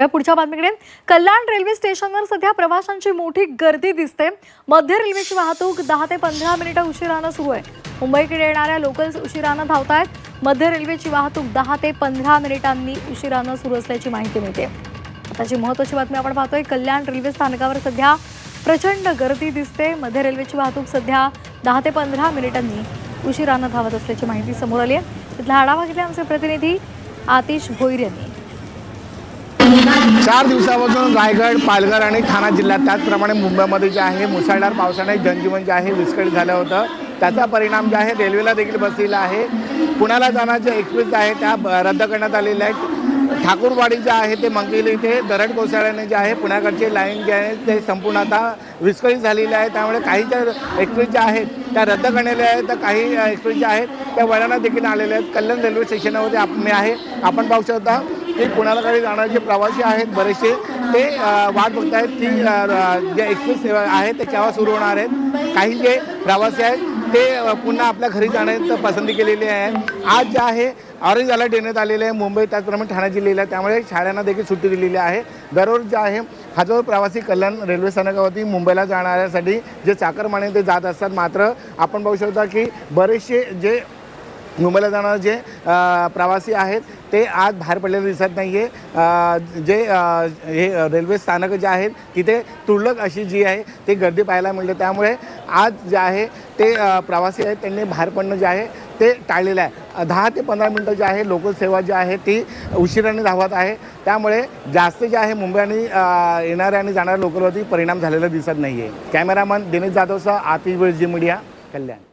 पुढच्या बातमीकडे कल्याण रेल्वे स्टेशनवर सध्या प्रवाशांची मोठी गर्दी दिसते। मध्य रेल्वेची वाहतूक 10 ते 15 मिनिटं उशिराने सुरू आहे। मुंबईकडे येणाऱ्या लोकल्स उशिराने धावतायत। मध्य रेल्वेची वाहतूक 10 ते 15 मिनिटांनी उशिराने सुरू असल्याची माहिती मिळते। आताची महत्त्वाची बातमी आपण पाहतोय। कल्याण रेल्वे स्थानकावर सध्या प्रचंड गर्दी दिसते। मध्य रेल्वेची वाहतूक सध्या 10 ते 15 मिनिटांनी उशिराने धावत असल्याची माहिती समोर आली आहे। तिथला आढावा घेतला आमचे प्रतिनिधी आतिश भोईर यांनी। 4 दिवसापासून रायगड, पालघर आणि ठाणा जिल्ह्यात त्याचप्रमाणे मुंबईमध्ये जे आहे मुसळधार पावसाने जनजीवन जे आहे विस्कळीत झालं होतं। त्याचा परिणाम जे आहे रेल्वेला देखील बसलेला आहे। पुण्याला जाणारे एक्सप्रेस आहे त्या रद्द करण्यात आलेल्या आहेत। ठाकूरवाडी जे आहे ते मंगेली ते दरड कोसळल्याने जे आहे पुण्याकडची लाईन जे आहे ते संपूर्ण आता विस्कळीत झालेली आहे। त्यामुळे काही ज्या एक्सप्रेस ज्या आहेत त्या रद्द करण्यात आहेत, तर काही एक्सप्रेस ज्या आहेत त्या वळणात देखील आलेल्या आहेत। कल्याण रेल्वे स्टेशनवरती आपण पाहू शकता की पुण्याकडे जाणारे जे प्रवासी आहेत बरेचसे ते वाट बघत आहेत की जे एक्सप्रेस सेवा आहे ते केव्हा सुरू होणार आहेत। काही जे प्रवासी आहेत ते पुन्हा आपल्या घरी जाण्याची पसंती केलेली आहे। आज जे आहे ऑरेंज अलर्ट देण्यात आलेले आहे मुंबई त्याचप्रमाणे ठाणे जिल्ह्याला, त्यामुळे शाळांना देखील सुट्टी दिलेली आहे। दररोज जे आहे हजारो प्रवासी कल्याण रेल्वे स्थानकावरती मुंबईला जाणाऱ्यासाठी जे चाकरमाने ते जात असतात। मात्र आपण बघू शकता की बरेचसे जे मुंबईला जाणारे जे प्रवासी आहेत ते आज बाहेर पडलेले दिसत नाही आहे। जे हे रेल्वे स्थानक जे आहेत तिथे तुरळक अशी जी आहे ती गर्दी पाहायला मिळते। त्यामुळे आज जे आहे ते प्रवासी आहेत त्यांनी बाहेर पडणं जे आहे ते टाळलेलं आहे। 10 ते 15 मिनटं जे आहे लोकल सेवा जी आहे ती उशिराने धावत आहे। त्यामुळे जास्त जे आहे मुंबई आणि येणाऱ्या आणि जाणाऱ्या लोकलवरती परिणाम झालेला दिसत नाही आहे। कॅमेरामन दिनेश जाधवसह आतिश भोईर, जी मीडिया, कल्याण।